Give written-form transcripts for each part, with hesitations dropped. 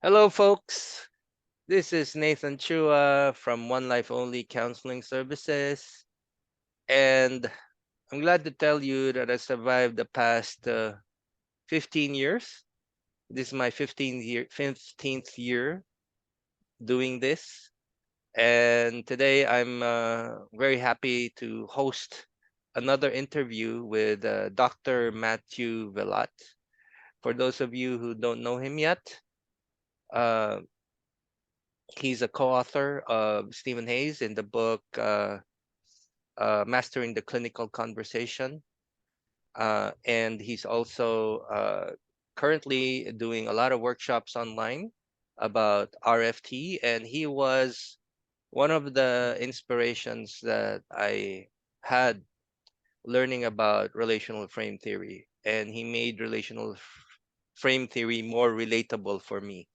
Hello, folks. This is Nathan Chua from One Life Only Counseling Services. And I'm glad to tell you that I survived the past 15 years. This is my 15th year doing this. And today I'm very happy to host another interview with Dr. Matthieu Villatte. For those of you who don't know him yet, uh, he's a co-author of Stephen Hayes in the book Mastering the Clinical Conversation. And he's also currently doing a lot of workshops online about RFT. And he was one of the inspirations that I had learning about relational frame theory. And he made frame theory more relatable for me.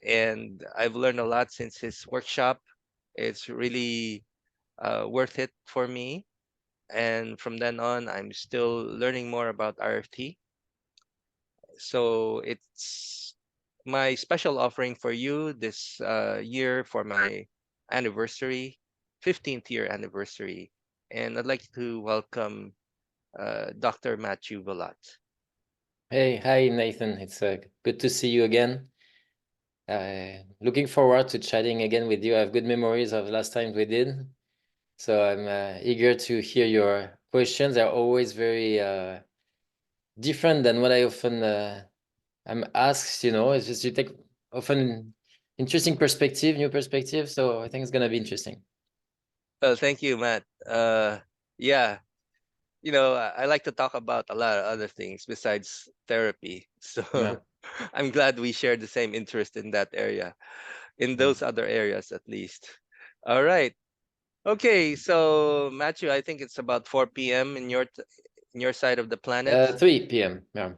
And I've learned a lot since his workshop. It's really worth it for me. And from then on, I'm still learning more about RFT. So it's my special offering for you this year for my anniversary, 15th year anniversary. And I'd like to welcome Dr. Matthieu Villatte. Hey, hi Nathan. It's good to see you again. Looking forward to chatting again with you. I have good memories of last time we did, so I'm eager to hear your questions. They're always very different than what I often I'm asked. It's just you take often interesting perspective, new perspective. So I think it's gonna be interesting. Well, thank you, Matt. Yeah, I like to talk about a lot of other things besides therapy. So Yeah. I'm glad we share the same interest in that area, in Mm. those other areas at least. All right. Okay, so Matthew, I think it's about 4 p.m. in in your side of the planet. 3 p.m. Yeah.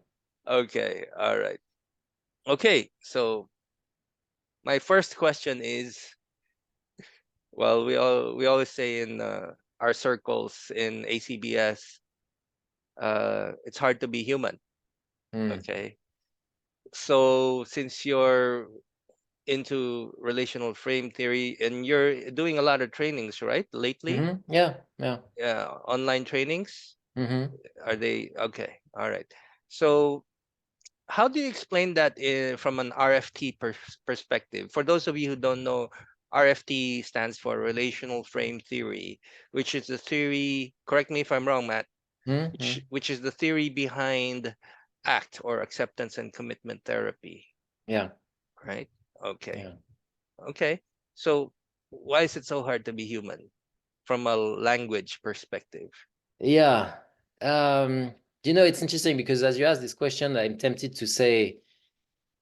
Okay, all right. Okay, so my first question is, well, we always say in our circles in ACBS, it's hard to be human. Mm. Okay, so since you're into relational frame theory and you're doing a lot of trainings, right? Lately, Yeah. Yeah. online trainings, Mm-hmm. are they okay? All right. So how do you explain that from an RFT perspective? For those of you who don't know, RFT stands for Relational Frame Theory, which is the theory, correct me if I'm wrong, Matt, Mm-hmm. which is the theory behind ACT or acceptance and commitment therapy, Yeah. right? Okay. Yeah. Okay. So why is it so hard to be human from a language perspective? Yeah. Um, it's interesting because as you ask this question, I'm tempted to say,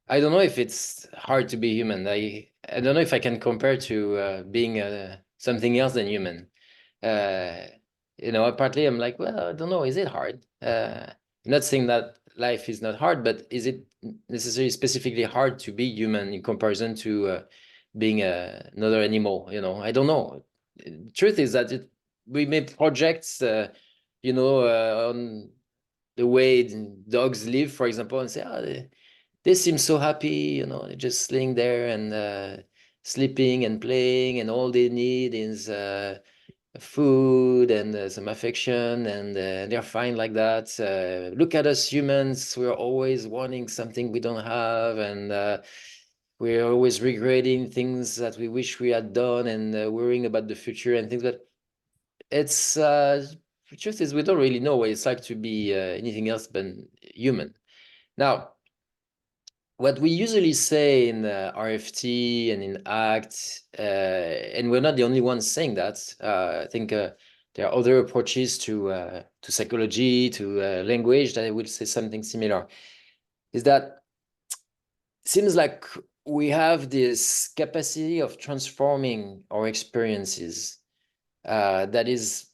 I don't know if it's hard to be human. I don't know if I can compare to being something else than human. Uh, partly I'm like, well, I don't know, is it hard? I'm not saying that life is not hard, but is it necessarily specifically hard to be human in comparison to being another animal? I don't know. Truth is that we make projects, on the way dogs live, for example, and say, oh, they seem so happy, they're just laying there and sleeping and playing, and all they need is food and some affection, and they're fine like that. Look at us humans, we're always wanting something we don't have, and we're always regretting things that we wish we had done, and worrying about the future and things. But it's the truth is we don't really know what it's like to be anything else than human. Now, what we usually say in RFT and in ACT, and we're not the only ones saying that. I think there are other approaches to psychology, to language that will say something similar. Is that it seems like we have this capacity of transforming our experiences that is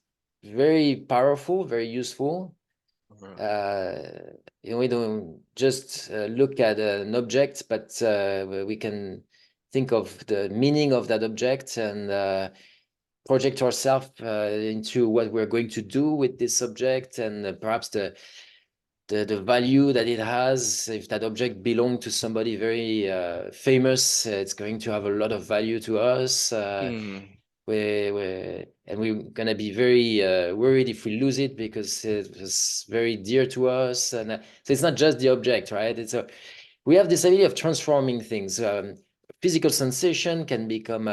very powerful, very useful. Mhm. We don't just look at an object, but we can think of the meaning of that object and project ourselves into what we're going to do with this object, and perhaps the value that it has. If that object belonged to somebody very famous, it's going to have a lot of value to us. Mm. And we're gonna be very worried if we lose it because it was very dear to us. And so it's not just the object, right? It's a We have this idea of transforming things. Physical sensation can become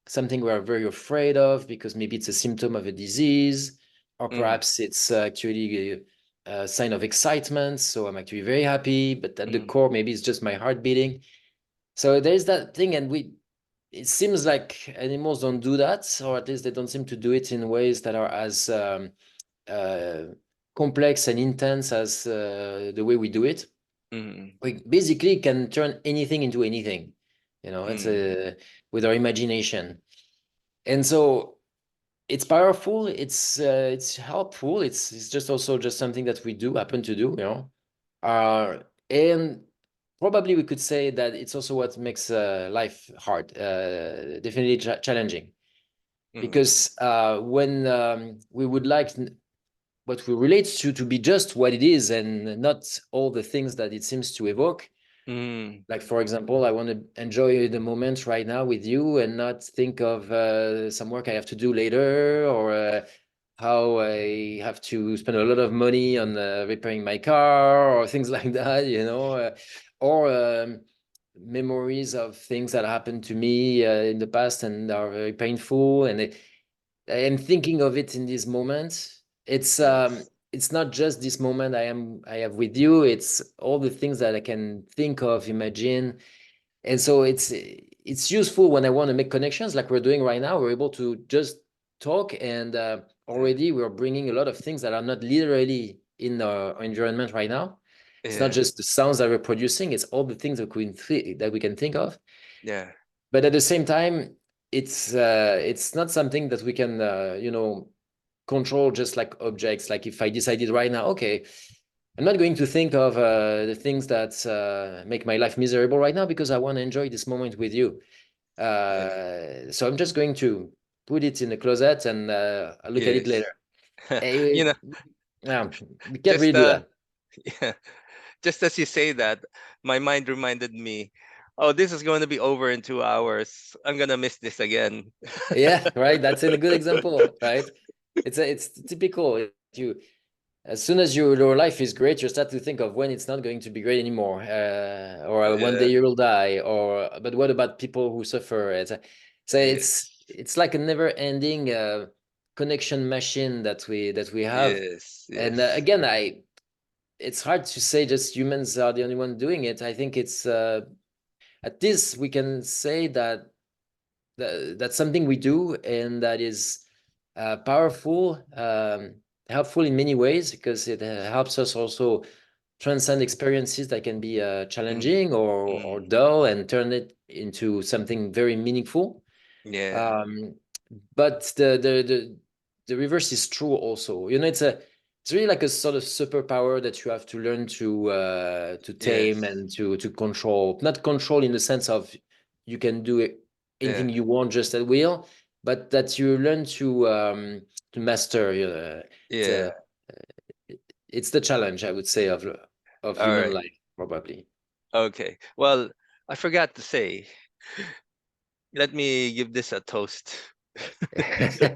something we're very afraid of because maybe it's a symptom of a disease, or Mm. perhaps it's actually a sign of excitement. So I'm actually very happy, but at the Mm. core, maybe it's just my heart beating. So there's that thing, and it seems like animals don't do that, or at least they don't seem to do it in ways that are as uh, complex and intense as the way we do it. Mm. We basically can turn anything into anything. It's Mm. with our imagination. And so it's powerful, it's helpful, it's just also just something that we do happen to do. And probably we could say that it's also what makes life hard, definitely challenging, Mm. because when we would like what we relate to be just what it is and not all the things that it seems to evoke. Mm. Like, for example, I want to enjoy the moment right now with you and not think of some work I have to do later, or how I have to spend a lot of money on repairing my car or things like that, or memories of things that happened to me in the past and are very painful. And thinking of it in this moment, Yes. it's not just this moment I have with you. It's all the things that I can think of, imagine. And so it's useful when I want to make connections like we're doing right now. We're able to just talk, and Yeah. already we're bringing a lot of things that are not literally in our environment right now. It's not Yeah. just the sounds that we're producing, it's all the things that we can think of. Yeah. But at the same time, it's not something that we can control just like objects. Like if I decided right now, okay, I'm not going to think of the things that make my life miserable right now because I want to enjoy this moment with you. Yeah. So I'm just going to put it in the closet and I'll look at it Yes. later. Eh, You know, yeah, we can't really just do that. yeah, just as you say that, my mind reminded me, oh, this is going to be over in 2 hours. I'm gonna miss this again. Yeah, right. That's a good example, right? It's typical. You As soon as your life is great, you start to think of when it's not going to be great anymore, or one day Yeah. you will die, or but what about people who suffer? So Yes. it's like a never-ending connection machine that we have. Yes. And Yes. again, it's hard to say just humans are the only one doing it. I think it's at this we can say that's something we do, and that is powerful, helpful in many ways because it helps us also transcend experiences that can be Mm. challenging or Mm. dull and turn it into something very meaningful. Yeah. Um, but the reverse is true also. It's really like a sort of superpower that you have to learn to tame Yes. and to control. Not control in the sense of you can do Yeah. anything you want just at will, but that you learn to master. It's Yeah. a it's the challenge, I would say, of All human right. life, probably. Okay. Well, I forgot to say, let me give this a toast. Yeah.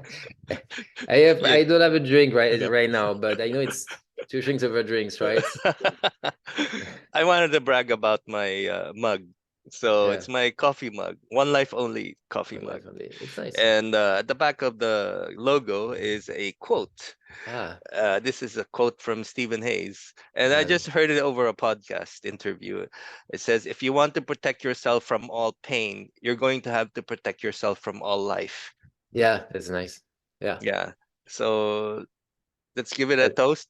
I don't have a drink right now, but I know it's two drinks over drinks, right? I wanted to brag about my mug. So Yeah, it's my coffee mug, one life only coffee one mug. life only. It's nice. And at the back of the logo is a quote. Ah, This is a quote from Stephen Hayes, and I uh, just heard it over a podcast interview. It says, "If you want to protect yourself from all pain, you're going to have to protect yourself from all life." yeah, that's nice. Yeah, Yeah. So let's give it a that, toast.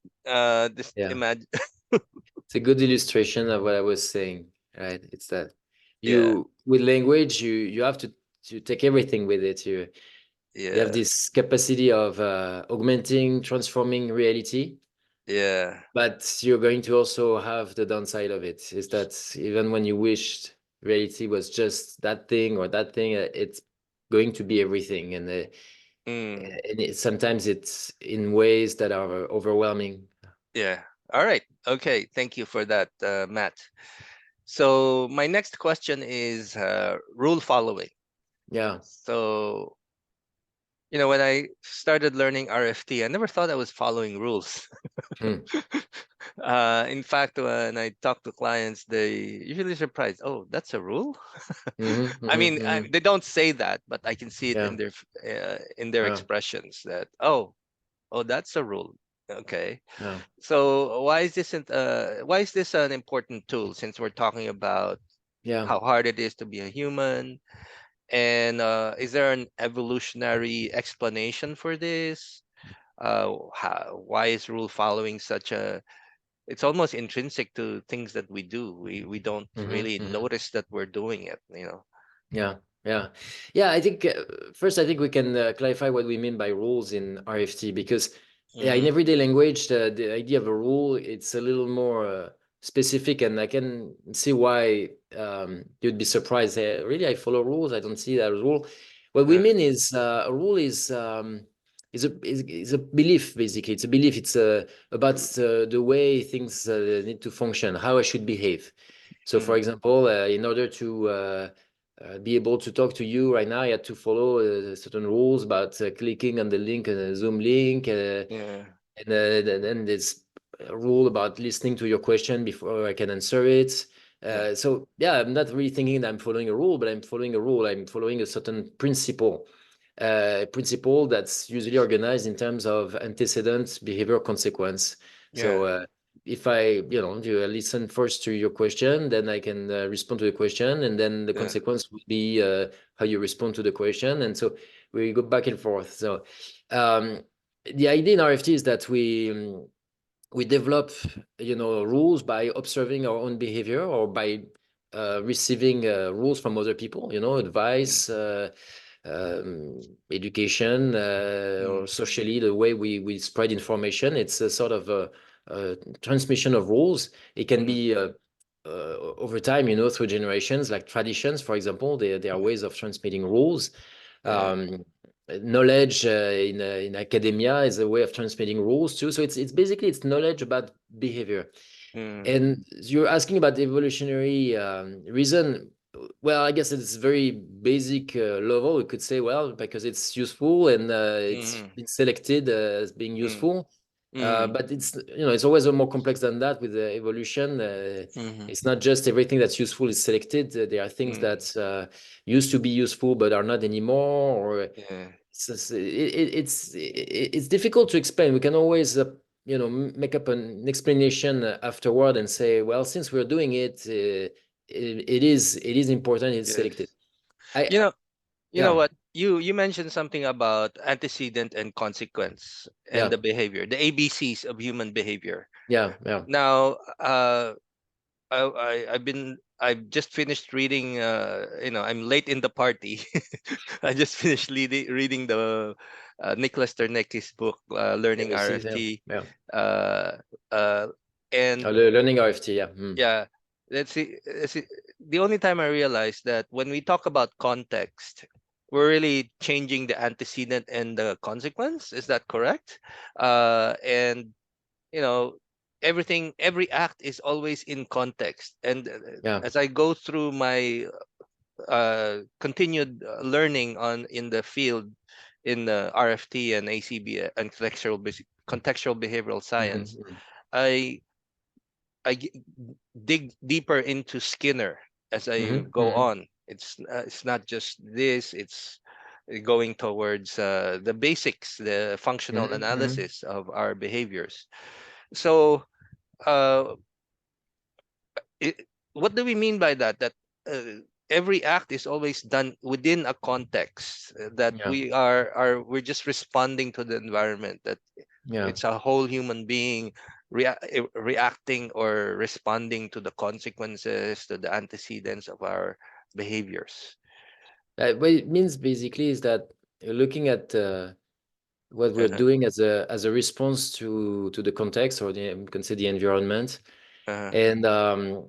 Just yeah, imagine. it's a good illustration of what I was saying. Right? It's that Yeah. you with language, you have to take everything with it. You have Yeah. this capacity of augmenting, transforming reality. Yeah. But you're going to also have the downside of it, is that even when you wished reality was just that thing or that thing, it's going to be everything. Mm, Sometimes it's in ways that are overwhelming. yeah. All right. Okay, thank you for that, Matt. So my next question is rule following. Yeah. So when I started learning RFT, I never thought I was following rules. Mm. In fact, when I talk to clients, they usually surprised. Oh, that's a rule. Mm-hmm, I mm-hmm, mean, mm-hmm. they don't say that, but I can see it Yeah. in their Yeah. expressions that oh, that's a rule. Okay. Yeah. So why is this an important tool since we're talking about Yeah. how hard it is to be a human? And is there an evolutionary explanation for this? Why is rule following such a it's almost intrinsic to things that we do. We don't Mm-hmm, really mm-hmm. notice that we're doing it. Yeah, yeah, yeah. I think first, I think we can clarify what we mean by rules in RFT because, yeah, in Mm-hmm. everyday language, the idea of a rule it's a little more specific, and I can see why you'd be surprised. Really, I follow rules. I don't see that as a rule. What we Uh, mean is a rule is a belief basically. It's a belief. It's about the way things need to function, how I should behave. So, for mm, example, in order to be able to talk to you right now, I had to follow certain rules about clicking on the link, Zoom link, yeah, and then there's a rule about listening to your question before I can answer it. yeah, So yeah, I'm not really thinking that I'm following a rule, but I'm following a rule. I'm following a certain principle that's usually organized in terms of antecedent, behavior, consequence. yeah, So if I listen first to your question, then I can respond to the question, and then the yeah, consequence will be how you respond to the question, and so we go back and forth. So um, the idea in RFT is that we develop rules by observing our own behavior or by receiving rules from other people, mm, advice, education, or mm, socially the way we spread information. It's a sort of a transmission of rules. It can mm, be over time, through generations, like traditions, for example. They are mm, ways of transmitting rules. yeah, um, Knowledge in academia is a way of transmitting rules too. So it's basically it's knowledge about behavior. mm, And you're asking about the evolutionary reason. Well, I guess it's very basic level. We could say, well, because it's useful and it's mm, been selected as being mm, useful. mm, But it's always more complex than that with the evolution. mm, It's not just everything that's useful is selected. There are things mm, that used to be useful but are not anymore, or yeah, it's difficult to explain. We can always make up an explanation afterward and say, well, since we're doing it, it is important, it's yes. selected. I You know, you know Yeah, what? You mentioned something about antecedent and consequence and yeah, the behavior, the ABCs of human behavior. yeah, yeah. Now, I've just finished reading. I'm late in the party. I just finished reading the Nicholas Sternek's book, Learning You see them, RFT, yeah. uh, uh, and Learning RFT, yeah. yeah, let's see. The only time I realized that when we talk about context, we're really changing the antecedent and the consequence. Is that correct? And you know every act is always in context, and Yeah. as I go through my continued learning on in the field in the RFT and ACB and contextual behavioral science, Mhm, I dig deeper into Skinner as I mhm, go mhm, on. It's not just this, it's going towards the basics, the functional mhm, mhm. analysis of our behaviors. So uh, it, what do we mean by that? That every act is always done within a context, that Yeah, we're just responding to the environment. That yeah. it's a whole human being reacting or responding to the consequences, to the antecedents of our behaviors. What it means basically is that you're looking at what we're Uh-huh, doing as a response to the context, or you can say the environment. uh-huh, And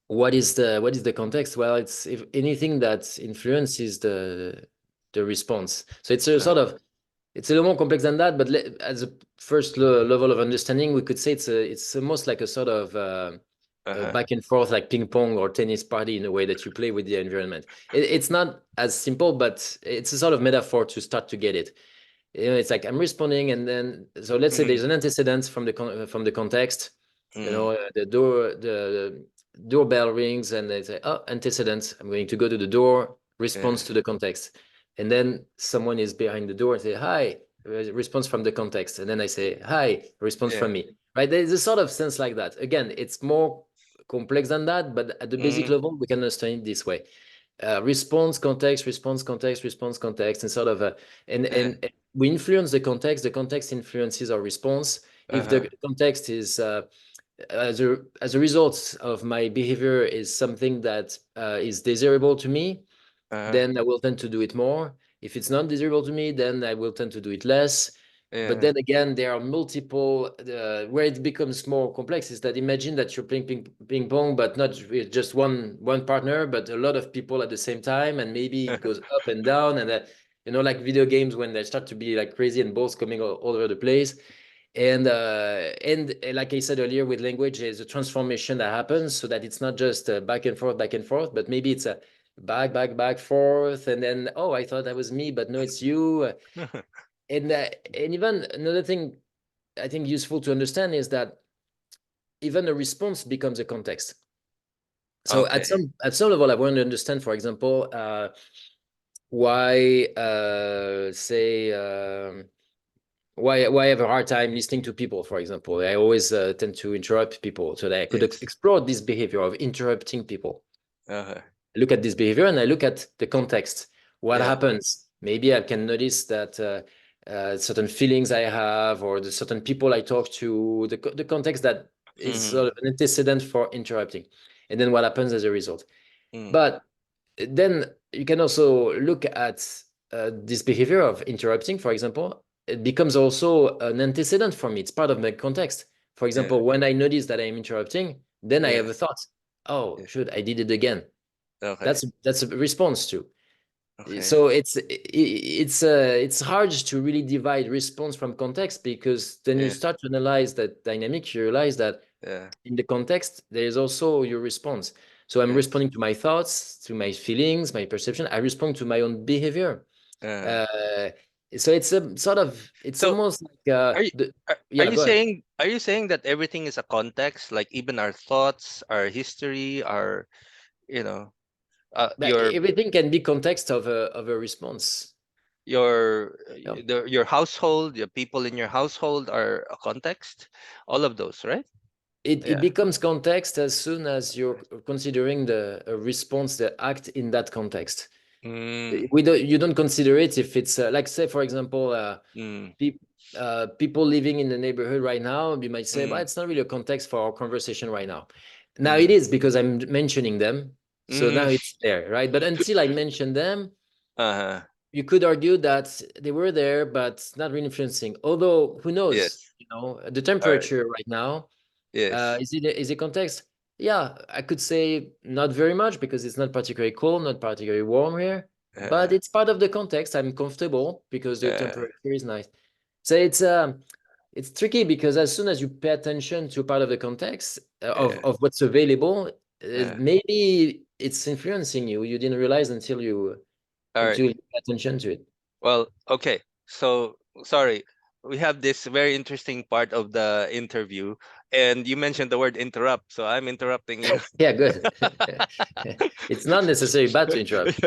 what is the context? Well, it's if anything that influences the response. So it's a uh-huh, sort of it's a little more complex than that, but as a first level of understanding, we could say it's almost like a sort of Uh-huh. back and forth, like ping pong or tennis party, in a way that you play with the environment. It's not as simple, but it's a sort of metaphor to start to get it. It's like I'm responding, and then so let's say Mm-hmm. there's an antecedent from the context. Mm. The doorbell rings, and they say, "Oh, antecedent. I'm going to go to the door." Response Yeah. to the context, and then someone is behind the door and say, "Hi." Response from the context, and then I say, "Hi." Response from Yeah. me. Right? There's a sort of sense like that. Again, it's more complex than that, but at the basic Mm-hmm. level, we can understand it this way: response, context, response, context, response, context, and sort of Yeah. and we influence the context influences our response. If Uh-huh. the context is as a result of my behavior is something that is desirable to me, Uh-huh. then I will tend to do it more. If it's not desirable to me, then I will tend to do it less. But Yeah. then again, there are multiple where it becomes more complex. Is that imagine that you're playing ping pong, but not with just one partner, but a lot of people at the same time, and maybe it goes up and down, and like video games when they start to be like crazy and balls coming all over the place. And like I said earlier, with language, there's a transformation that happens so that it's not just back and forth, but maybe it's a back, forth, and then, oh, I thought that was me, but no, it's you. And even another thing I think useful to understand is that even a response becomes a context. So at Okay. some level, I want to understand, for example, why say why I have a hard time listening to people, for example. I always tend to interrupt people, so that I could Yes. explore this behavior of interrupting people. Uh-huh. I look at this behavior and I look at the context. What Yeah. happens? Maybe I can notice that certain feelings I have, or the certain people I talk to, the context that is Mm-hmm. sort of an antecedent for interrupting, and then what happens as a result. Mm. But then you can also look at this behavior of interrupting, for example. It becomes also an antecedent for me. It's part of my context. For Yeah. example, when I notice that I'm interrupting, then I Yeah. have a thought. Oh, Yeah. shoot, I did it again. Okay. That's a response to. Okay. So it's hard to really divide response from context, because then you Yeah. start to analyze that dynamic. You realize that Yeah. in the context there is also your response. So I'm Yes. responding to my thoughts, to my feelings, my perception. I respond to my own behavior. Uh, uh, so it's a sort of, it's so almost like are you the are yeah, you go ahead. saying are you saying that everything is a context, like even our thoughts, our history, our you know But everything can be context of a response. Yeah. your household, your people in your household are a context, all of those, right? It Yeah. becomes context as soon as you're considering the a response, the act in that context. Mm, You don't consider it if it's like, say, for example, mm, pe people living in the neighborhood right now. You might say, well, mm, it's not really a context for our conversation right now. Now it mm, is, because I'm mentioning them, so now mm. it's there, right? But until I mention them, Uh-huh. you could argue that they were there, but not really influencing. Although, who knows? Yes. The All right. temperature right now, Yes. is it context? Yeah, I could say not very much, because it's not particularly cold, not particularly warm here, but Uh, it's part of the context. I'm comfortable because the uh, temperature is nice. So it's tricky, because as soon as you pay attention to part of the context yeah. of what's available, Uh, maybe it's influencing you. You didn't realize all right. until you pay attention to it. Well, okay. So, sorry. We have this very interesting part of the interview, and you mentioned the word interrupt, so I'm interrupting you. Yeah, good. It's not necessarily bad to interrupt.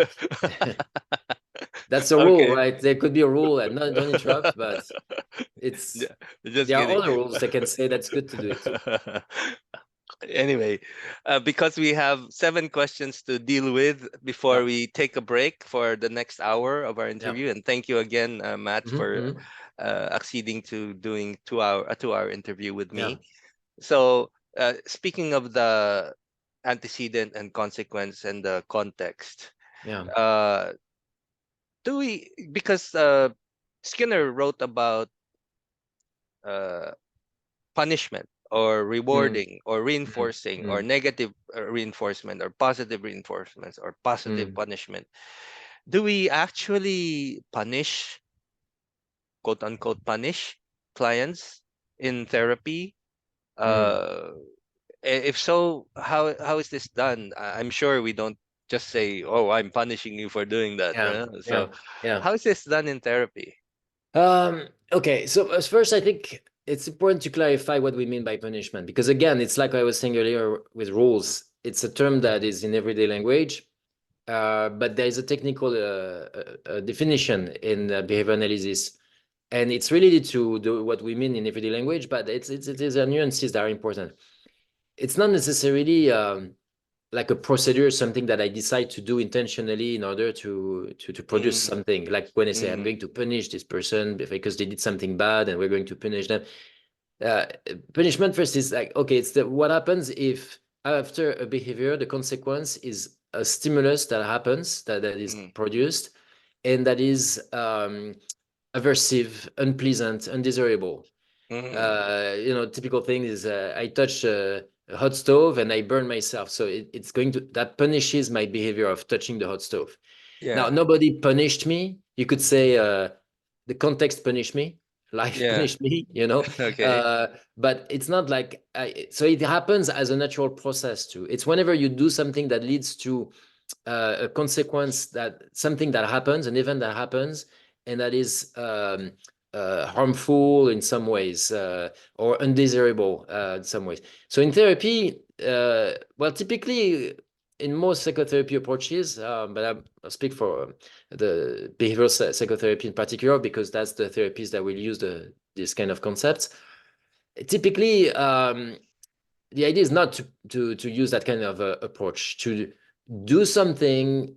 That's a rule, Okay. right? There could be a rule and not don't interrupt, but it's Yeah, just there are kidding. other rules that can say that's good to do it. Anyway, because we have 7 questions to deal with before Yeah, we take a break for the next hour of our yeah. interview, and thank you again, Matt, for Hmm. acceding to doing 2 hour interview with Yeah, me. So, speaking of the antecedent and consequence and the context, yeah. uh, do we because Skinner wrote about uh, punishment or Mm, rewarding or mm, reinforcing or mm, negative reinforcement or positive reinforcements or positive mm. punishment. Do we actually punish quote unquote punish clients in therapy? Mm. Uh, if so, how is this done? I'm sure we don't just say, "Oh, I'm punishing you for doing that." Yeah, yeah, So, yeah. how is this done in therapy? Okay, so as first, I think it's important to clarify what we mean by punishment, because again, it's like I was saying earlier with rules. It's a term that is in everyday language, but there is a technical definition in behavior analysis, and it's related to what we mean in everyday language, but it is a nuances that are important. It's not necessarily like a procedure, something that I decide to do intentionally in order to produce Mm, something. Like when I say I'm mm, going to punish this person because they did something bad and we're going to punish them. Uh, Punishment first is like, okay, it's what happens if after a behavior, the consequence is a stimulus that happens, that is mm, produced, and that is aversive, unpleasant, undesirable. mm. Typical thing is I touch a hot stove and I burn myself. So it's going to, that punishes my behavior of touching the hot stove. Now, Yeah, nobody punished me. You could say the context punished me, life yeah. punished me, you know. Okay. But it's not like, so it happens as a natural process too. It's whenever you do something that leads to a consequence, that something that happens, an event that happens, and that is harmful in some ways or undesirable in some ways. So in therapy, well, typically in most psychotherapy approaches, but I'll speak for the behavioral psychotherapy in particular because that's the therapies that will use this kind of concepts. Typically, the idea is not to use that kind of approach to do something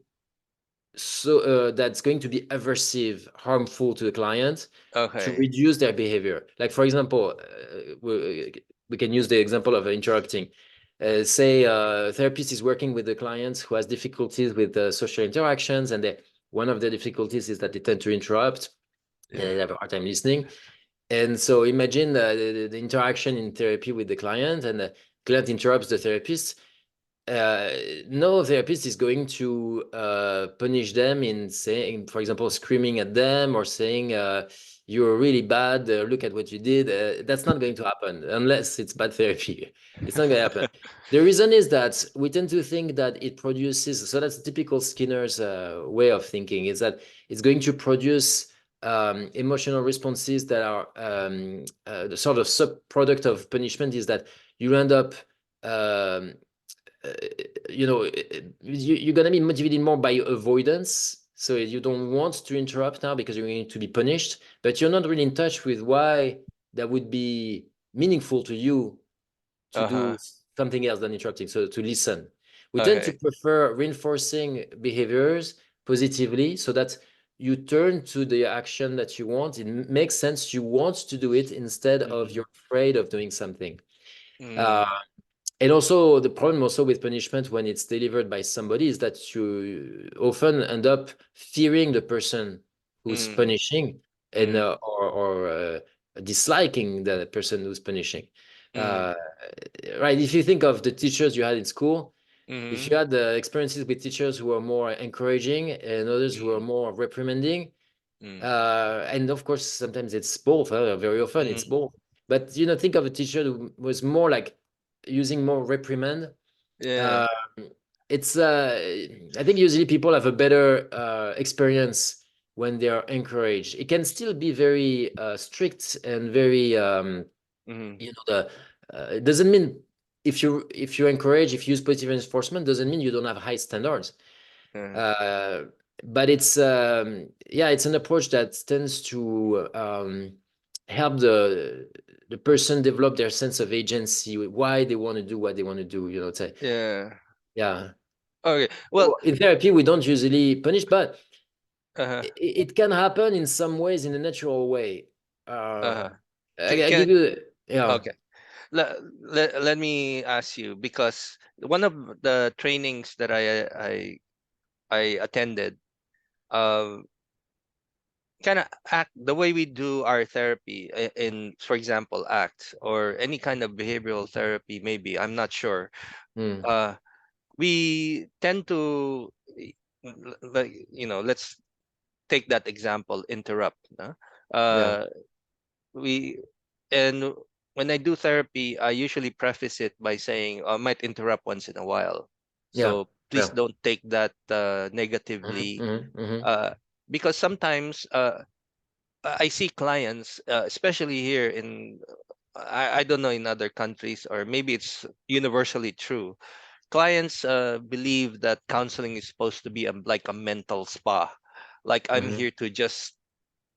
so that's going to be aversive, harmful to the client to Okay. reduce their behavior. Like for example, we can use the example of interrupting. Say a therapist is working with a client who has difficulties with social interactions, and one of the difficulties is that they tend to interrupt and Yeah. they have a hard time listening. And so imagine the interaction in therapy with the client, and the client interrupts the therapist. uh, no therapist is going to punish them in saying, for example, screaming at them or saying, "You're really bad. Look at what you did." That's not going to happen unless it's bad therapy. It's not going to happen. The reason is that we tend to think that it produces. So that's typical Skinner's way of thinking. Is that it's going to produce emotional responses that are the sort of sub-product of punishment. Is that you end up um, uh, you're going to be motivated more by avoidance. So you don't want to interrupt now because you're going to be punished, but you're not really in touch with why that would be meaningful to you to do Uh-huh. something else than interrupting. So to listen. We tend to Okay. prefer reinforcing behaviors positively so that you turn to the action that you want. It makes sense. You want to do it instead of Mm, you're afraid of doing something. Uh, mm, and also the problem also with punishment when it's delivered by somebody is that you often end up fearing the person who's mm, punishing and mm, disliking the person who's punishing. mm, Uh, right. If you think of the teachers you had in school, if mm, you had experiences with teachers who are more encouraging and others who are mm, more reprimanding, mm, and of course sometimes it's both, very often it's mm. both, but think of a teacher who was more like using more reprimand. Yeah. um, it's I think usually people have a better experience when they are encouraged. It can still be very strict and very Mm, the it doesn't mean if you encourage, if you use positive reinforcement, doesn't mean you don't have high standards. uh, uh, but it's yeah, it's an approach that tends to help the person develop their sense of agency, why they want to do what they want to do. It's yeah. yeah. Okay. Well, In therapy, we don't usually punish, but uh-huh. it can happen in some ways in a natural way. Uh, Uh-huh. I Can give you, yeah. okay. Let me ask you because one of the trainings that I attended, um kind of act the way we do our therapy in, for example, ACT or any kind of behavioral therapy, maybe, I'm not sure. Mm, uh we tend to, like, let's take that example, interrupt, no? Yeah. Uh, we and when I do therapy, I usually preface it by saying I might interrupt once in a while. Yeah. So please Yeah. don't take that Hmm. negatively, Hmm. Hmm. uh, because sometimes I see clients, especially here in, I don't know in other countries, or maybe it's universally true. Clients believe that counseling is supposed to be like a mental spa. Like I'm Hmm. here to just,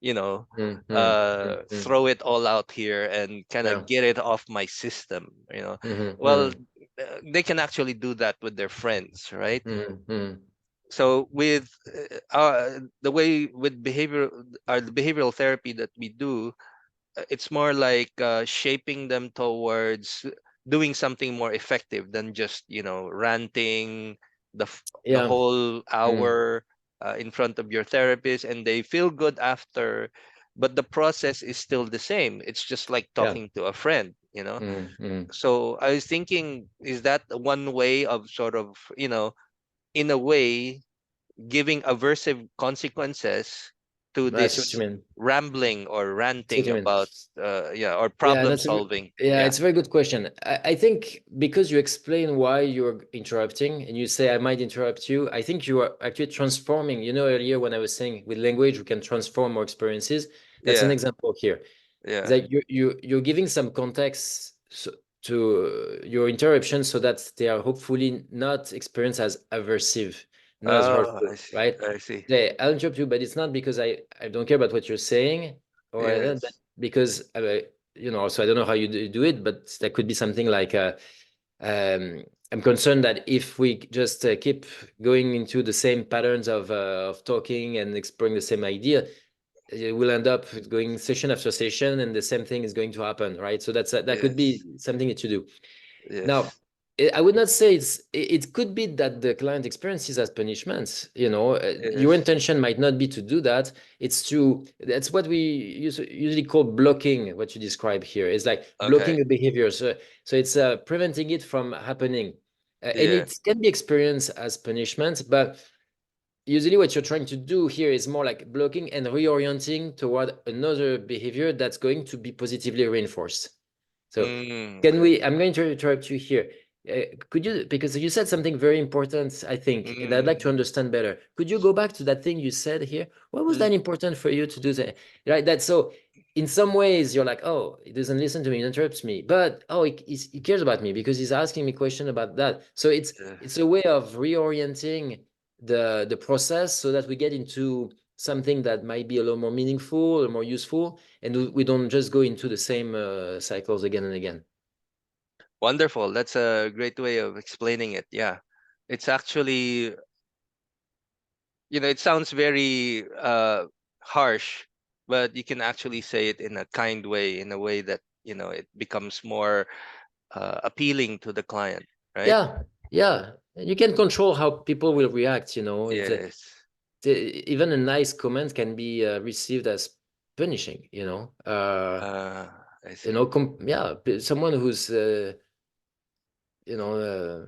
you know, Hmm. Hmm. throw it all out here and kind Yeah. of get it off my system. Hmm. Well, Hmm. they can actually do that with their friends, right? Hmm. Hmm. So with the way with the behavioral therapy that we do, it's more like shaping them towards doing something more effective than just ranting the Yeah. whole Hmm. hour in front of your therapist, and they feel good after, but the process is still the same. It's just like Yeah. talking to a friend. Hmm. Hmm. So I was thinking, is that one way of sort of, in a way, giving aversive consequences to I see what you this mean. rambling or See what ranting you mean. about or Yeah, problem solving. Yeah. it's a very good question. I think because you explain why you're interrupting and you say I might interrupt you, I think you are actually transforming. You know, earlier when I was saying with language we can transform our experiences. That's an Yeah. example here. Is Yeah. that you're giving some context to your interruption so that they are hopefully not experienced as aversive, not as Oh, hurtful, I see. right? I see. Say, I'll interrupt you, but it's not because I don't care about what you're saying or but Yes. because so I don't know how you do it, but that could be something like um, I'm concerned that if we just keep going into the same patterns of talking and exploring the same idea, we'll end up going session after session, and the same thing is going to happen, right? So that could be Yes. something that you do. Now, Yes. I would not say it could be that the client experiences as punishments. Your Yes. intention might not be to do that. That's what we usually call blocking. What you describe here is like Okay. blocking a behavior. So it's preventing it from happening. And Yeah. it can be experienced as punishment, but usually what you're trying to do here is more like blocking and reorienting toward another behavior that's going to be positively reinforced. So Okay. I'm going to interrupt you here. Could you, because you said something very important, I think, and I'd like to Mm. understand better. Could you go back to that thing you said here? What was that Mm. important for you to do that? Right. That so in some ways you're like, oh, he doesn't listen to me, he interrupts me. But oh, he cares about me because he's asking me a question about that. So Yeah. it's a way of reorienting the process so that we get into something that might be a little more meaningful or more useful, and we don't just go into the same cycles again and again. Wonderful. That's a great way of explaining it. Yeah. It's actually, it sounds very harsh, but you can actually say it in a kind way, in a way that, it becomes more appealing to the client, right? Yeah, yeah. You can control how people will react. Yes. Even a nice comment can be received as punishing. Uh, I see. Yeah, someone who's you know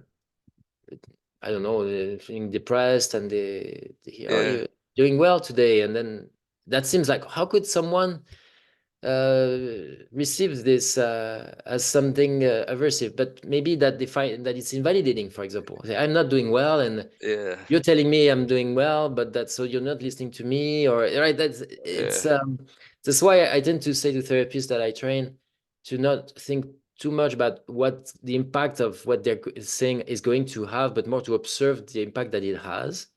I don't know, feeling depressed, and they hear, "Oh, Yeah. you're doing well today," and then that seems like, how could someone receive this as something aversive? But maybe that they find that it's invalidating. For example, say, I'm not doing well, and Yeah. you're telling me I'm doing well, but that's so you're not listening to me, or right? Yeah. That's why I tend to say to therapists that I train to not think too much about what the impact of what they're saying is going to have, but more to observe the impact that it has,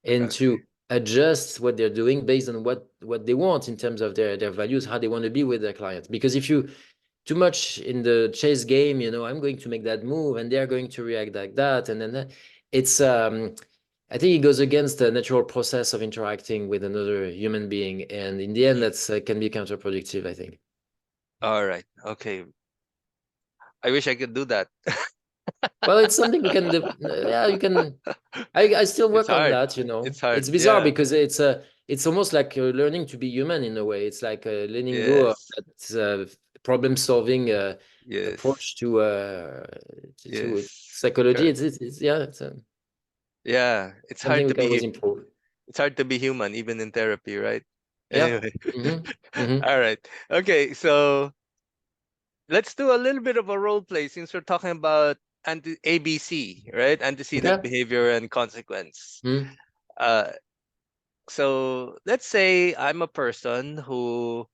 and Okay. to adjust what they're doing based on what they want in terms of their values, how they want to be with their clients. Because if you too much in the chess game, I'm going to make that move and they're going to react like that, and then it's I think it goes against the natural process of interacting with another human being, and in the end Mm. that's can be counterproductive, I think. All right. Okay. I wish I could do that. Well, it's something we can do. Yeah, you can. I still It's work on hard. that. It's It's hard. bizarre Yeah. because it's almost like learning to be human in a way. It's like letting go of Yes. that problem solving Yes. approach to Yes. psychology. Correct. It's yeah, it's Yeah. It's something hard we to can always be improve. it's hard to be human even in therapy, right? Yeah. Anyway. Mm-hmm. Mm-hmm. All right. Okay, so let's do a little bit of a role play since we're talking about anti ABC, right? Antecedent Okay. behavior and consequence. Mm. Uh, so let's say I'm a person who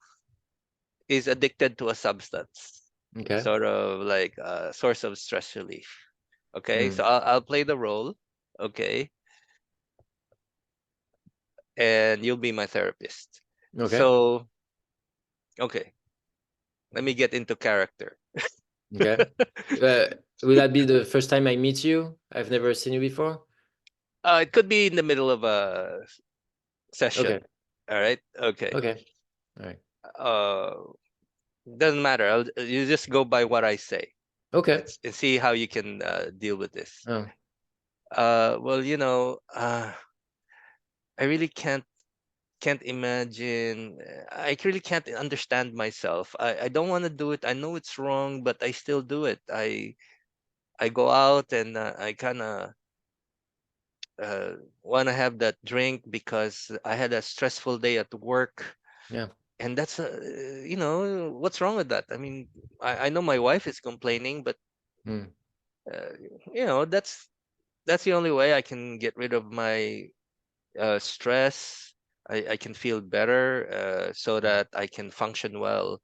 is addicted to a substance, Okay. sort of like a source of stress relief. Okay, so Mm. I'll play the role. Okay, and you'll be my therapist. Okay. So, okay, let me get into character. Okay. Uh, will that be the first time I meet you? I've never seen you before. It could be in the middle of a session. Okay. All right. Okay. Okay. All right. Uh, doesn't matter. You just go by what I say Okay. and see how you can deal with this. Oh, Well, I really can't imagine. I really can't understand myself. I don't want to do it. I know it's wrong, but I still do it. I go out and I kind of uh, want to have that drink because I had a stressful day at work, yeah. and that's what's wrong with that? I mean, I know my wife is complaining, but Mm. uh, that's the only way I can get rid of my stress. I can feel better so Mm. that I can function well,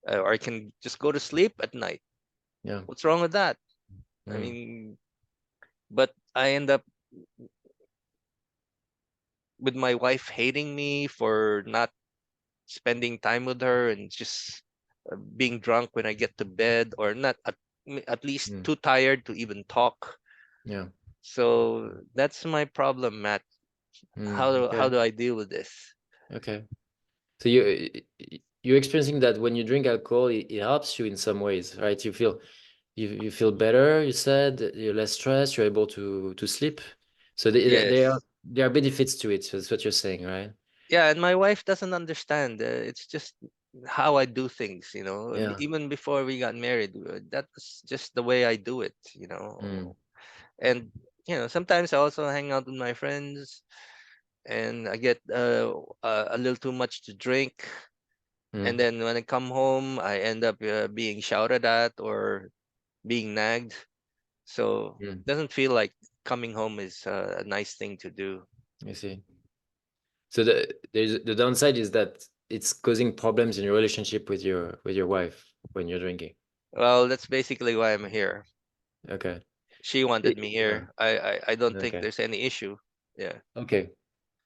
or I can just go to sleep at night. Yeah. What's wrong with that? I Mm. mean, but I end up with my wife hating me for not spending time with her and just being drunk when I get to bed, or not at least Mm. too tired to even talk. Yeah. So that's my problem, Matt. Mm. How Okay. do I deal with this? Okay. So you're experiencing that when you drink alcohol, it helps you in some ways, right? You feel better. You said you're less stressed. You're able to sleep. So Yes. there are benefits to it. So that's what you're saying, right? Yeah, and my wife doesn't understand. It's just how I do things, Yeah. Even before we got married, that was just the way I do it, Mm. And sometimes I also hang out with my friends, and I get a little too much to drink, and Mm. then when I come home, I end up being shouted at or being nagged. So Mm. doesn't feel like coming home is a nice thing to do. I see. So the downside is that it's causing problems in your relationship with your wife when you're drinking. Well, that's basically why I'm here. Okay. She wanted me Yeah. here. I don't think Okay. there's any issue. Yeah. Okay.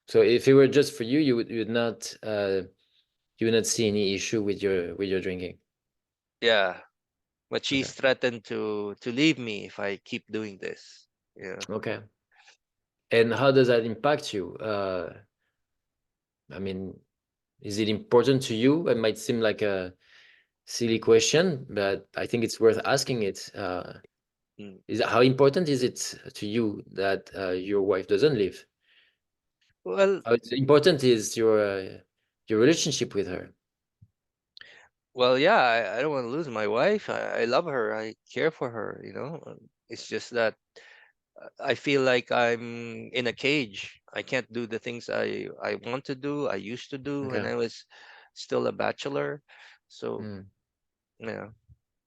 So if it were just for you, you would not see any issue with your drinking. Yeah. But Okay. she's threatened to leave me if I keep doing this. Yeah. Okay. And how does that impact you? I mean, is it important to you? It might seem like a silly question, but I think it's worth asking it. Mm. Is how important is it to you that your wife doesn't live? Well, How important is your relationship with her? yeah, I don't want to lose my wife. I love her. I care for her. It's just that I feel like I'm in a cage. I can't do the things I want to do, I used to do when Okay. I was still a bachelor. So, Mm. yeah,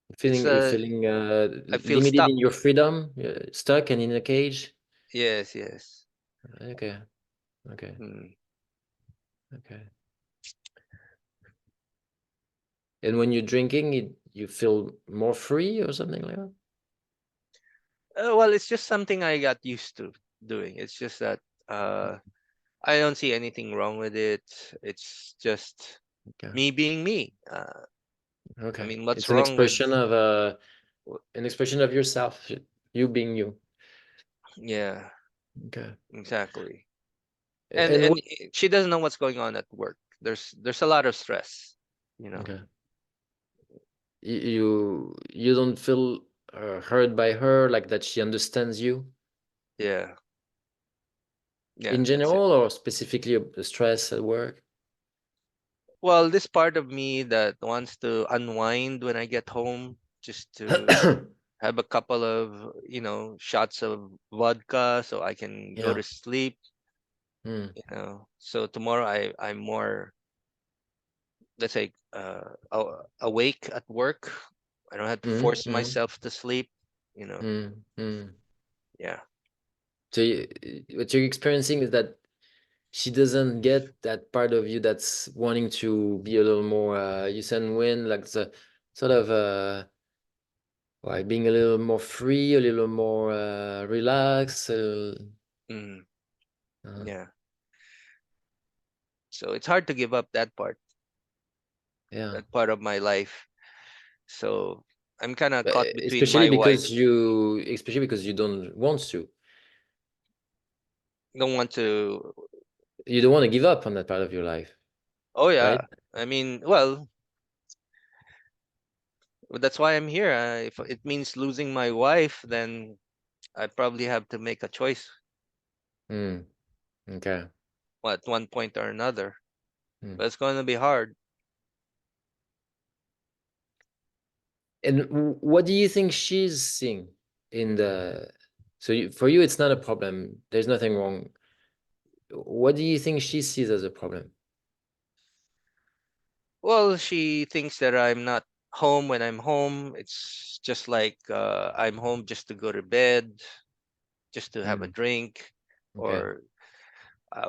it's You're feeling I feel limited stuck. in your freedom, stuck and in a cage. Yes, yes. Okay. Okay. Mm. Okay. And when you're drinking, you feel more free or something like that? Well, it's just something I got used to doing. It's just that Mm. uh, I don't see anything wrong with it. It's just Okay. me being me. I Okay. mean, what's It's an wrong with? expression of an expression of yourself, you being you. Yeah, Okay. exactly. And And what, she doesn't know what's going on at work. There's a lot of stress, you know. okay. You don't feel heard by her, like that she understands you Yeah, yeah, in that's it. general, or specifically the stress at work? Well, this part of me that wants to unwind when I get home, just to have a couple of, shots of vodka so I can go Yeah. to sleep, Mm. So tomorrow I'm more let's say awake at work. I don't have to Mm, force mm, myself to sleep. You know, mm, mm. yeah. So what you're experiencing is that she doesn't get that part of you that's wanting to be a little more you said when like the sort of like being a little more free, a little more relaxed. Mm, Uh, yeah. So it's hard to give up yeah. that part of my life. So I'm kind of caught between Especially my wife. because you don't want to. Don't want to. You don't want to give up on that part of your life, Oh yeah. right? I mean, well, that's why I'm here. If it means losing my wife, then I probably have to make a choice Mm, okay. at one point or another. Mm. But it's going to be hard. And what do you think she's seeing in the? So for you, it's not a problem. There's nothing wrong. What do you think she sees as a problem? Well, she thinks that I'm not home when I'm home. It's just like I'm home just to go to bed, just to have a Mm, drink, okay. or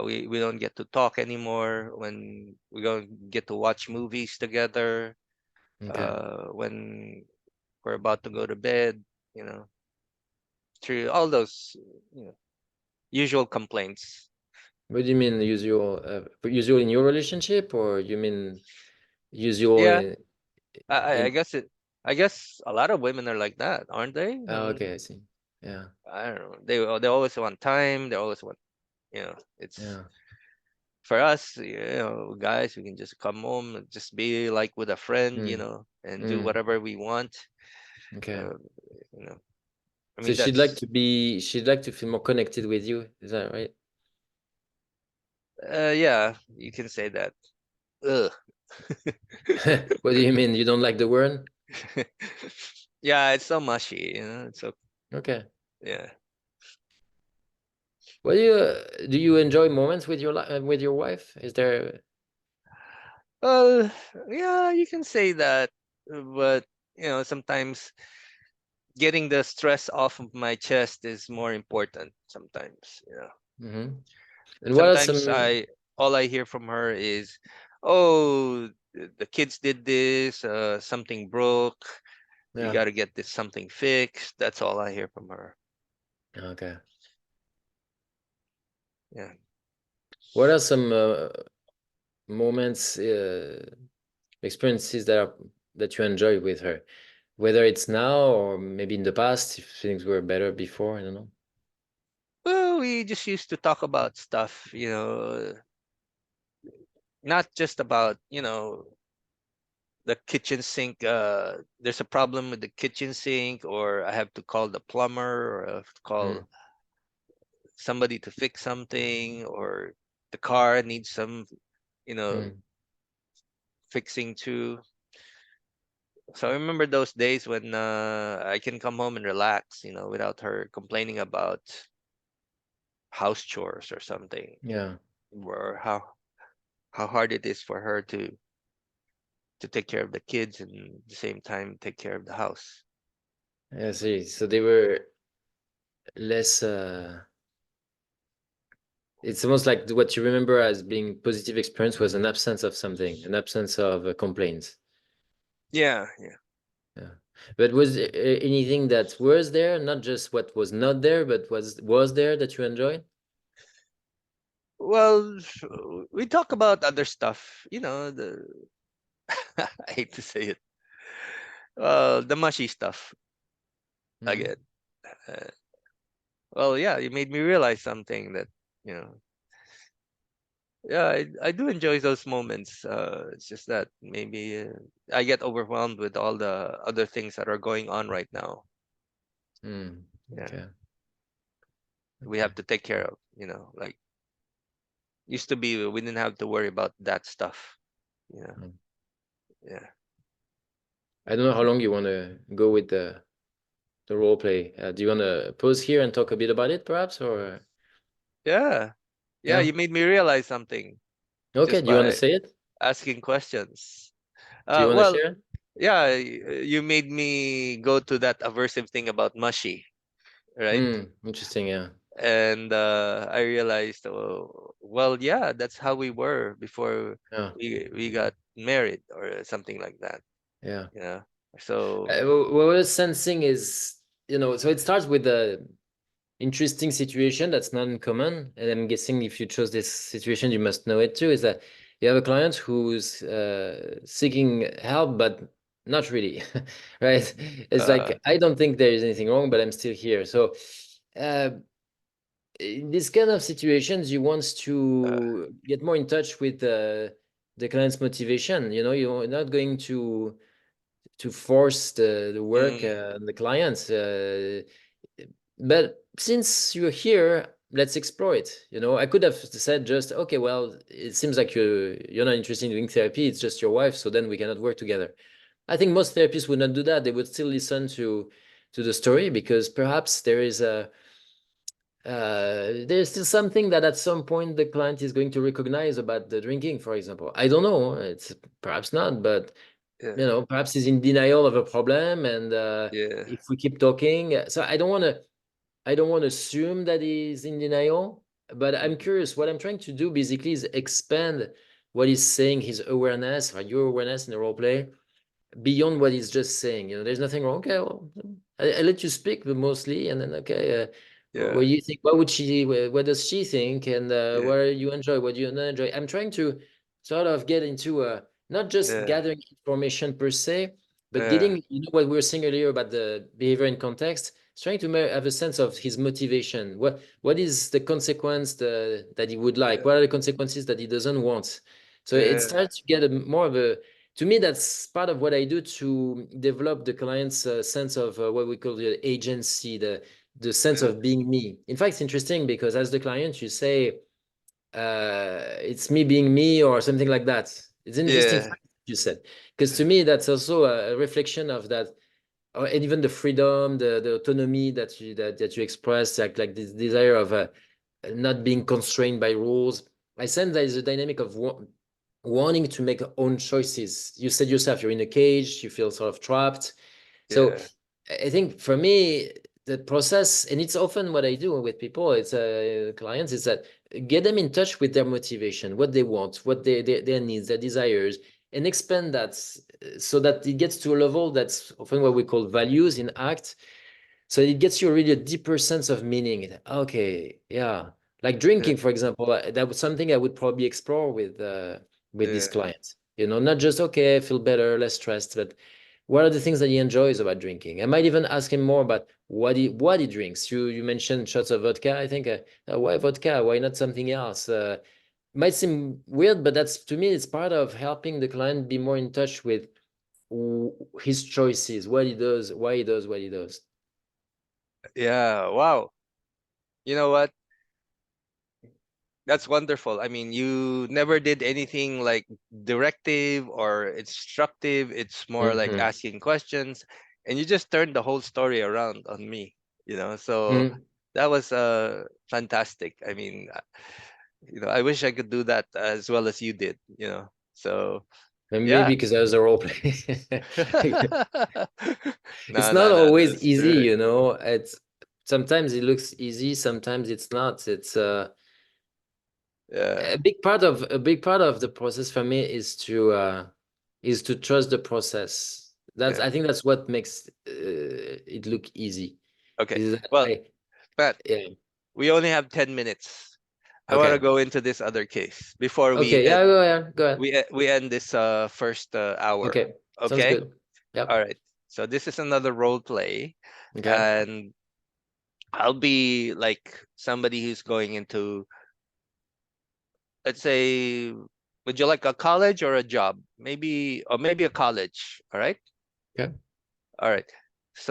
we don't get to talk anymore when we don't get to watch movies together. Okay. When we're about to go to bed, you know, through all those, you know, usual complaints. What do you mean usual? Usual in your relationship, or you mean usual Yeah, in I in? guess it. I guess a lot of women are like that, aren't they? I Oh, mean, okay, I see. Yeah, I don't know. They always want time. They always want, you know. It's yeah. for us, you know, guys. We can just come home and just be like with a friend, you Mm, know, and do mm, whatever we want. okay. Uh, you know, I So mean that's she'd like to feel more connected with you. Is that right? yeah, you can say that. Ugh. What do you mean? You don't like the word? Yeah, it's so mushy, you know. It's so Okay. yeah. What do you enjoy moments with with your wife? Is there? Well, yeah, you can say that, but you know, sometimes getting the stress off of my chest is more important. Sometimes, you know. Mhm. And what are Sometimes some? all I hear from her is, "Oh, the kids did this. Something broke. You Yeah. got to get this something fixed." That's all I hear from her. Okay. Yeah. What are some moments, experiences that you enjoy with her? Whether it's now or maybe in the past, if things were better before, I don't know. Well, we just used to talk about stuff, you know, not just about, you know, the kitchen sink. There's a problem with the kitchen sink, or I have to call the plumber, or I have to Mm, call somebody to fix something, or the car needs some, you know, mm, fixing too. So I remember those days when I can come home and relax, you know, without her complaining about house chores or something, yeah, or how hard it is for her to take care of the kids and at the same time take care of the house. I see. So they were less. It's almost like what you remember as being positive experience was an absence of something, an absence of complaints. Yeah, yeah. Yeah. But was there anything that was there, not just what was not there, but was there that you enjoyed? Well, we talk about other stuff, you know, the I hate to say it. The mushy stuff Mm, again. Uh, well, yeah, you made me realize something that, you know, yeah, I do enjoy those moments. It's just that maybe I get overwhelmed with all the other things that are going on right now. mm, Yeah, okay, we okay. have to take care of, you know, like used to be we didn't have to worry about that stuff. You know, Mm. yeah. I don't know how long you want to go with the role play. Do you want to pause here and talk a bit about it, perhaps, or Yeah. Yeah, yeah? you made me realize something Okay. just Do you want to by say it? asking questions. Do you want to Well, share? yeah, you made me go to that aversive thing about mushy, right? Interesting. Yeah. And I realized, oh, well, yeah, that's how we were before Yeah. we got married or something like that. Yeah. You know, so What we're sensing is, so it starts with the interesting situation that's not uncommon, and I'm guessing if you chose this situation, you must know it too. Is that you have a client who's seeking help, but not really, right? It's uh, like I don't think there is anything wrong, but I'm still here. So, uh, in this kind of situations, you want uh, to get more in touch with the client's motivation. You're not going to force the work mm, on the clients. But since you're here, let's explore it. I could have said just, okay, well, it seems like you're not interested in doing therapy. It's just your wife, so then we cannot work together. I think most therapists would not do that. They would still listen to the story because perhaps there's still something that at some point the client is going to recognize about the drinking, for example. I don't know. It's perhaps not, but yeah, perhaps he's in denial of a problem, and yeah, if we keep talking, so I don't want to assume that he's in denial, but I'm mm, curious. What I'm trying to do basically is expand what he's saying, his awareness, or your awareness in the role play, beyond what he's just saying. There's nothing wrong. Okay, well, I let you speak, but mostly, and then okay, what yeah, do you think? What does she think? And yeah, what do you enjoy? What do you not enjoy? I'm trying to sort of get into not just yeah, gathering information per se, but yeah, getting, what we were saying earlier about the behavior in context. It's trying to have a sense of his motivation. What is the consequence that he would like? yeah, What are the consequences that he doesn't want? So it yeah, starts to get more of a, to me, that's part of what I do to develop the client's sense of what we call the agency, the sense yeah, of being me. In fact, it's interesting because as the client, you say, it's me being me or something like that. It's an interesting yeah, fact you said, because to me, that's also a reflection of that, and even the freedom, the autonomy that you express, like this desire of not being constrained by rules. I sense there is a dynamic of wanting to make own choices. You said yourself, you're in a cage, you feel sort of trapped. So yeah, I think for me, the process, and it's often what I do with people, it's clients, is that get them in touch with their motivation, what they want, what their needs, their desires, and expand that so that it gets to a level that's often what we call values in act. So it gets you really a deeper sense of meaning. Okay, yeah. Like yeah, drinking, for example, that was something I would probably explore with these yeah, clients. Not just okay, I feel better, less stressed, but what are the things that he enjoys about drinking? I might even ask him more about what he drinks. You mentioned shots of vodka. I think why vodka? Why not something else? Might seem weird, but that's to me, it's part of helping the client be more in touch with his choices, what he does, why he does what he does. yeah. Wow. You know what? That's wonderful. I mean, you never did anything like directive or instructive. It's more like Mhm. asking questions, and you just turned the whole story around on me. So Mm. that was fantastic. I mean, I wish I could do that as well as you did. So And yeah. maybe because I was a role play. It's No, not no, no. always That's easy, true. It's sometimes it looks easy, sometimes it's not. It's Yeah, a big part of the process for me is to trust the process. That's yeah. I think that's what makes it look easy. Okay. Is that Well, Matt, yeah. we only have 10 minutes. I want to Okay. go into this other case before we Okay. end Yeah. Go ahead. Go ahead. we end this first hour. Okay. Sounds Okay. good. Yep. All right. So this is another role play, Okay. and I'll be like somebody who's going into, let's say, would you like a college or a job? Maybe a college. All right. Okay. All right.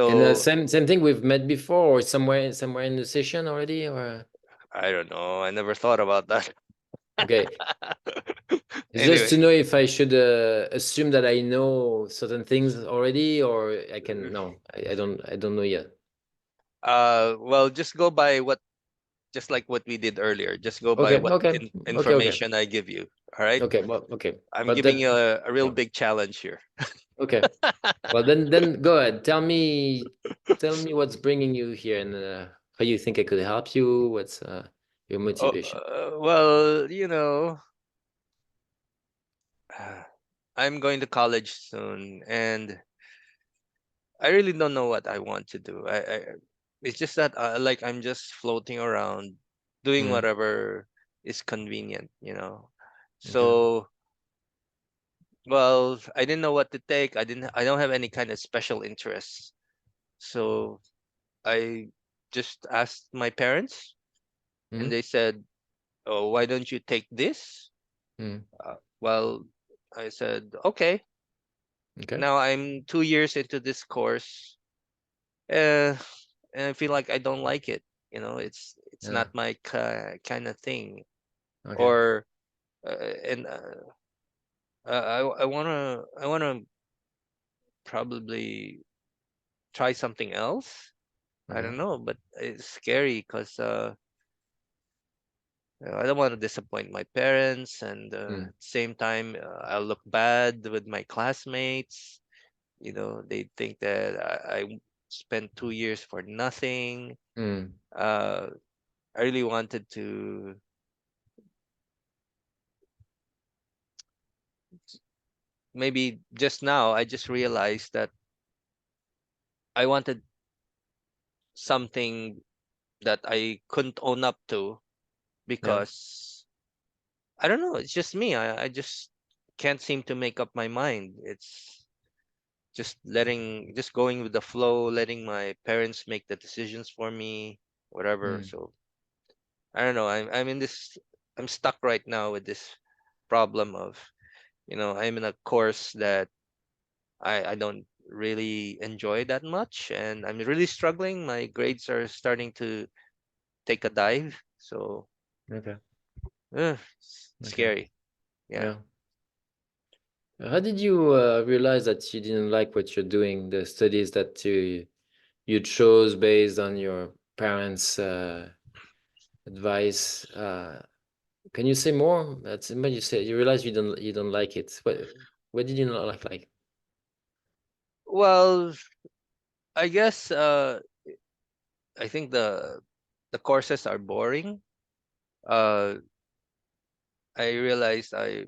And So same thing we've met before, or somewhere in the session already, or I don't know. I never thought about that. okay. It's just Anyway, to know if I should assume that I know certain things already, or I can no, I don't know yet. well, just go by what just like what we did earlier. Just go by Okay, what okay, okay, okay, information I give you. All right. okay. Well, okay, I'm but giving that, you a real yeah, big challenge here. okay. Well, then go ahead. Tell me what's bringing you here, and how you think I could help you. What's your Oh, motivation? well, I'm going to college soon, and I really don't know what I want to do. It's just that like I'm just floating around, doing Mm, whatever is convenient. okay. So, well, I didn't know what to take. I don't have any kind of special interests. So I just asked my parents, and Mm, they said, "Oh, why don't you take this?" mm, Well, I said, "Okay." okay. Now I'm 2 years into this course, uh, and I feel like I don't like it. It's Yeah. not my kind of thing. Okay. Or and I wanna probably try something else. I Okay. don't know, but it's scary because I don't want to disappoint my parents, and Mm, at the same time, I'll look bad with my classmates. They think that I spent 2 years for nothing. mm, Uh, I really wanted to, maybe just now, I just realized that I wanted something that I couldn't own up to, yeah. because I don't know, it's just me. I just can't seem to make up my mind. It's just going with the flow, letting my parents make the decisions for me, whatever. Mm, So I don't know. I'm stuck right now with this problem of, I'm in a course that I don't really enjoy that much, and I'm really struggling. My grades are starting to take a dive. So okay. it's Okay. scary. Yeah. Yeah. How did you realize that you didn't like what you're doing, the studies that you chose based on your parents' advice? Can you say more? That's what you said. You realize you don't like it. What did you not like? Well, I guess I think the courses are boring. Uh I realized I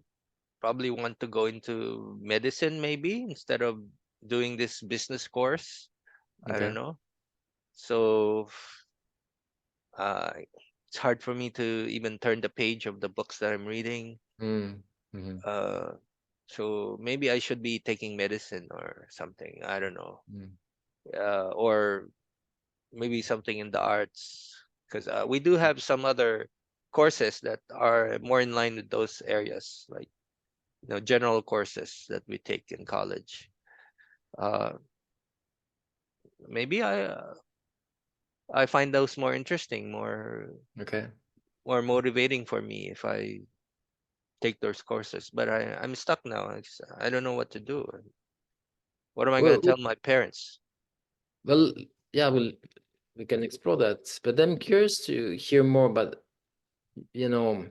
probably want to go into medicine, maybe, instead of doing this business course. I don't Okay. know. So uh, it's hard for me to even turn the page of the books that I'm reading. Mm, mm-hmm, Uh, so maybe I should be taking medicine or something. I don't know. mm, Or maybe something in the arts, because we do have some other courses that are more in line with those areas, like general courses that we take in college. Uh, maybe I find those more interesting, okay. more motivating for me if I take those courses. But I'm stuck now. I don't know what to do. What am I going Well, to tell my parents? well, yeah, we can explore that. But I'm curious to hear more about, you know,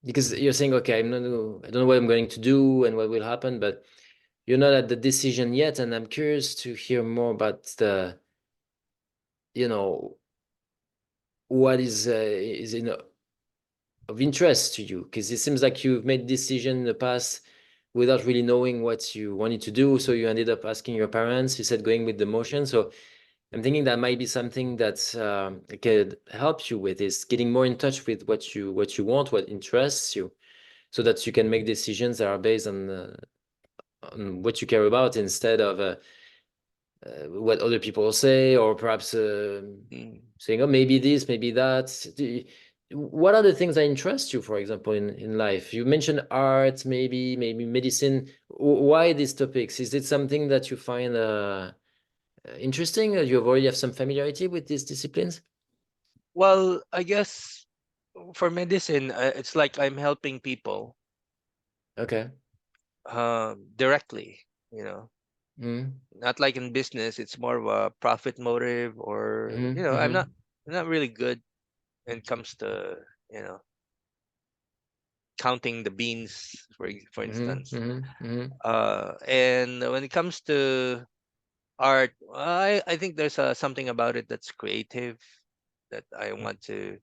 because you're saying, okay, I don't know what I'm going to do and what will happen, but you're not at the decision yet. And I'm curious to hear more about you know, what is of interest to you, because it seems like you've made decision in the past without really knowing what you wanted to do. So you ended up asking your parents. You said going with the motion. So I'm thinking that might be something that could help you with, is getting more in touch with what you want, what interests you, so that you can make decisions that are based on what you care about, instead of what other people say, or perhaps Mm. saying, oh, maybe this, maybe that. What are the things that interest you, for example, in life? You mentioned art, maybe medicine. Why these topics? Is it something that you find interesting? You already have some familiarity with these disciplines? Well, I guess for medicine, it's like I'm helping people Okay. directly. You know, Mm, not like in business. It's more of a profit motive, or mm, mm-hmm. I'm not really good. when it comes to, you know, counting the beans, for Mm-hmm. instance. Mm-hmm. Mm-hmm. And when it comes to art, I think there's something about it that's creative, that I want to,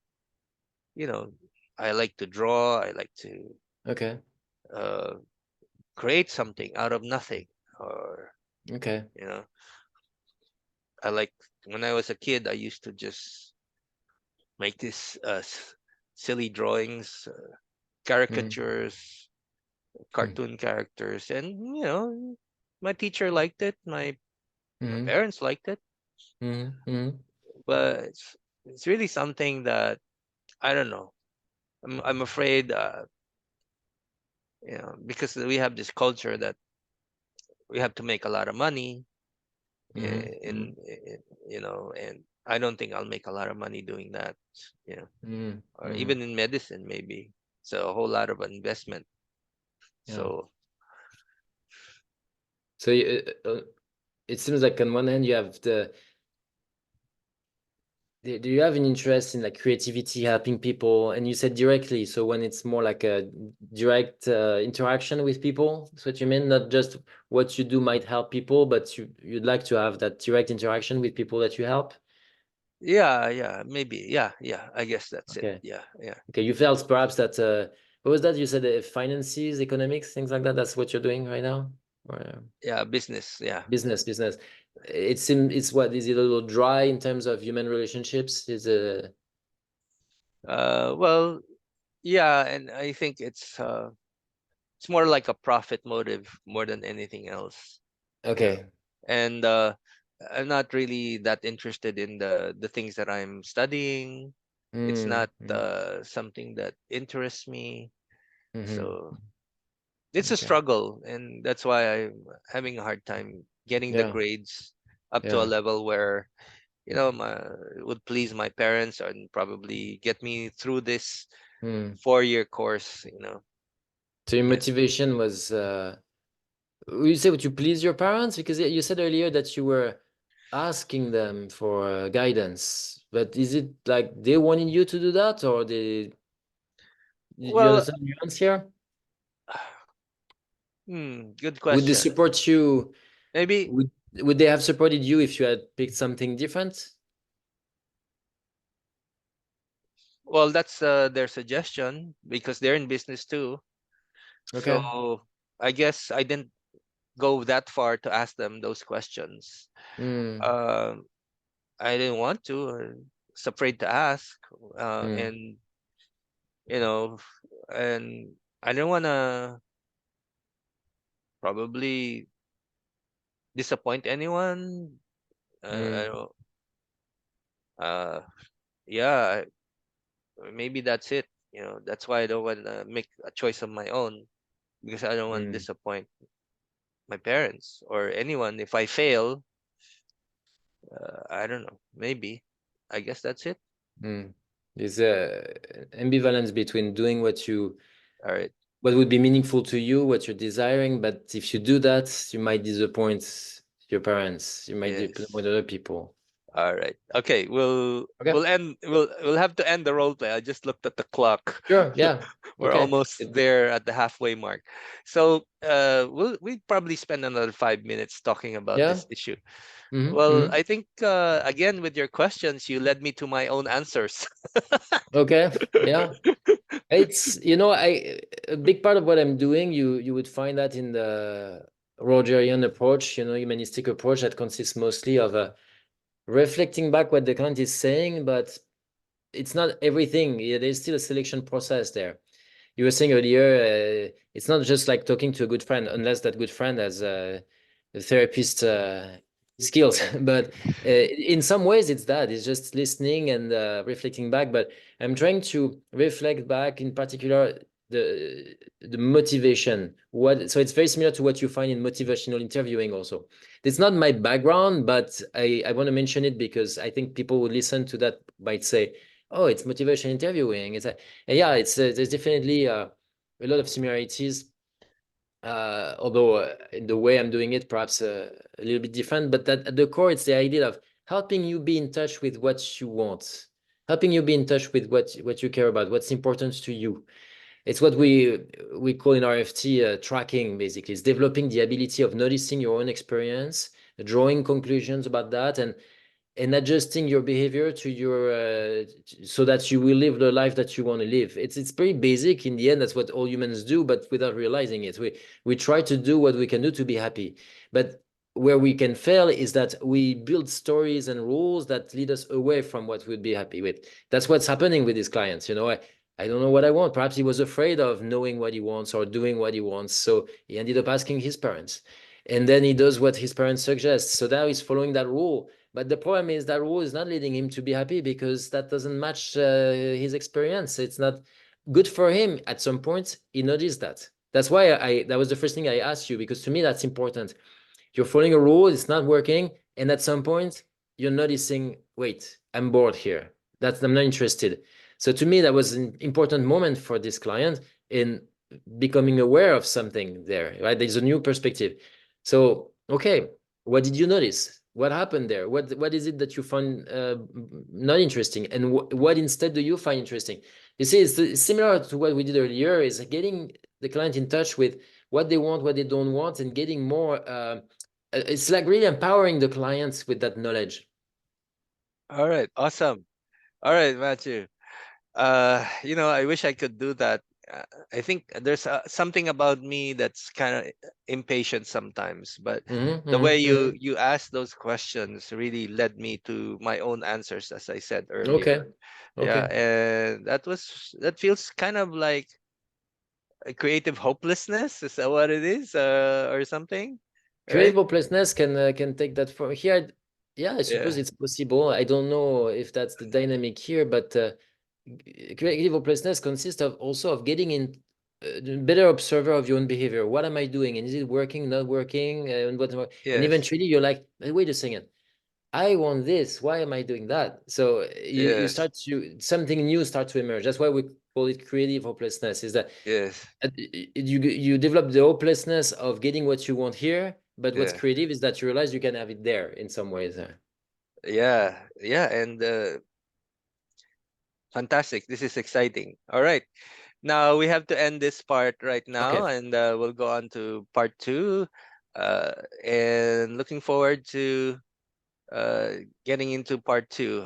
you know, I like to draw. I like to Okay. uh, create something out of nothing, or Okay. you know, I like, when I was a kid, I used to just make this silly drawings, Mm-hmm. caricatures, cartoon characters, and you know, my teacher liked it, my Mm-hmm. parents liked it, Mm-hmm. but it's really something that I don't know. I'm afraid, you know, because we have this culture that we have to make a lot of money Mm-hmm. in, you know, and I don't think I'll make a lot of money doing that, you know, Mm-hmm. or Mm-hmm. even in medicine maybe. So a whole lot of investment. Yeah. So So it seems like on one hand you have do you have an interest in like creativity, helping people? And you said directly, so when it's more like a direct interaction with people, that's what you mean? Not just what you do might help people, but you'd like to have that direct interaction with people that you help? yeah, yeah, maybe, yeah, yeah. I guess that's it. Okay. Yeah, yeah, Okay. You felt perhaps that what was that? You said finances, economics, things like that. That's what you're doing right now? Or yeah. Business. Yeah. business. It seems it's what is it a little dry in terms of human relationships? Is Well, yeah, and I think it's more like a profit motive more than anything else. You know, okay. and I'm not really that interested in the things that I'm studying. It's Mm, not mm, something that interests me. mhm. So it's a Okay. struggle, and that's why I'm having a hard time getting the Yeah. grades up to a Yeah. level where, you know, it would please my parents and probably get me through this Mm. 4-year course. You know, So your and motivation was you say to please your parents because you said earlier that you were asking them for guidance, but is it like they wanted you to do that, or they you well, understand the nuance here? good Would they question. support you? Maybe, Would they have supported you if you had picked something different? well, that's their suggestion because they're in business too. Okay. So I guess I didn't go that far to ask them those questions. Mm, Um, I didn't want to. Was afraid to ask, mm, and you know, and I didn't want to probably disappoint anyone. I mm, don't. Uh, yeah, maybe that's it. You know, that's why I don't want to make a choice of my own, because I don't want to mm, disappoint my parents or anyone. If I fail, I don't know. Maybe. I guess that's it. mm. There's a ambivalence between doing All right. what would be meaningful to you, what you're desiring, but if you do that, you might disappoint your parents. You might Yes. disappoint other people. All right. Okay. We'll Okay. we'll end. We'll have to end the role play. I just looked at the clock. Sure. Yeah. We're Okay. almost there at the halfway mark. So we probably spend another 5 minutes talking about Yeah. this issue. Mm-hmm. Well, Mm-hmm. I think again with your questions, you led me to my own answers. Okay. Yeah. It's a big part of what I'm doing. You would find that in the Rogerian approach, humanistic approach that consists mostly of reflecting back what the client is saying, but it's not everything. Yeah, there's still a selection process there. You were saying earlier, it's not just like talking to a good friend, unless that good friend has a therapist skills. But in some ways, it's that. It's just listening and reflecting back. But I'm trying to reflect back, in particular, the motivation. So it's very similar to what you find in motivational interviewing. Also, it's not my background, but I want to mention it because I think people who listen to that might say, "Oh, it's motivation interviewing." Yeah, it's there's definitely a lot of similarities, although in the way I'm doing it, perhaps a little bit different. But that at the core, it's the idea of helping you be in touch with what you want. helping you be in touch with what you care about, what's important to you. It's what we call in RFT tracking, basically. It's developing the ability of noticing your own experience, drawing conclusions about that, and adjusting your behavior to your so that you will live the life that you want to live. It's pretty basic in the end. That's what all humans do, but without realizing it. We try to do what we can do to be happy, but where we can fail is that we build stories and rules that lead us away from what we'd be happy with. That's what's happening with these clients. I don't know what I want. Perhaps he was afraid of knowing what he wants or doing what he wants, so he ended up asking his parents, and then he does what his parents suggest. So now he's following that rule, but the problem is that rule is not leading him to be happy because that doesn't match his experience. It's not good for him. At some point, he noticed that. That's why that was the first thing I asked you, because to me, that's important. You're following a rule, it's not working. And at some point, you're noticing, wait, I'm bored here. I'm not interested. So to me, that was an important moment for this client in becoming aware of something there, right? There's a new perspective. So, okay, what did you notice? What happened there? What is it that you find not interesting? And what instead do you find interesting? You see, it's similar to what we did earlier, is getting the client in touch with what they want, what they don't want, and getting more it's like really empowering the clients with that knowledge. All right, awesome. All right, Matthew. I wish I could do that. Uh, I think there's something about me that's kind of impatient sometimes, but Mm-hmm, the way mm-hmm, you ask those questions really led me to my own answers, as I said okay, earlier. Yeah, okay. and that feels kind of like a creative hopelessness. Is that what it is, or something? Creative Right? hopelessness can take that from here. Yeah, I Yeah. suppose it's possible. I don't know if that's the dynamic here, but creative hopelessness consists of also of getting in better observer of your own behavior. What am I doing? And is it working, not working? And Yes. eventually you're like, wait a second. I want this. Why am I doing that? So you Yes. start to something new start to emerge. That's why we call it creative hopelessness. Is that Yes. you develop the hopelessness of getting what you want here, but what's Yeah. creative is that you realize you can have it there in some ways. Yeah. Yeah. And fantastic. This is exciting. All right. Now we have to end this part right now, Okay. and we'll go on to part two. Uh, and looking forward to getting into part two.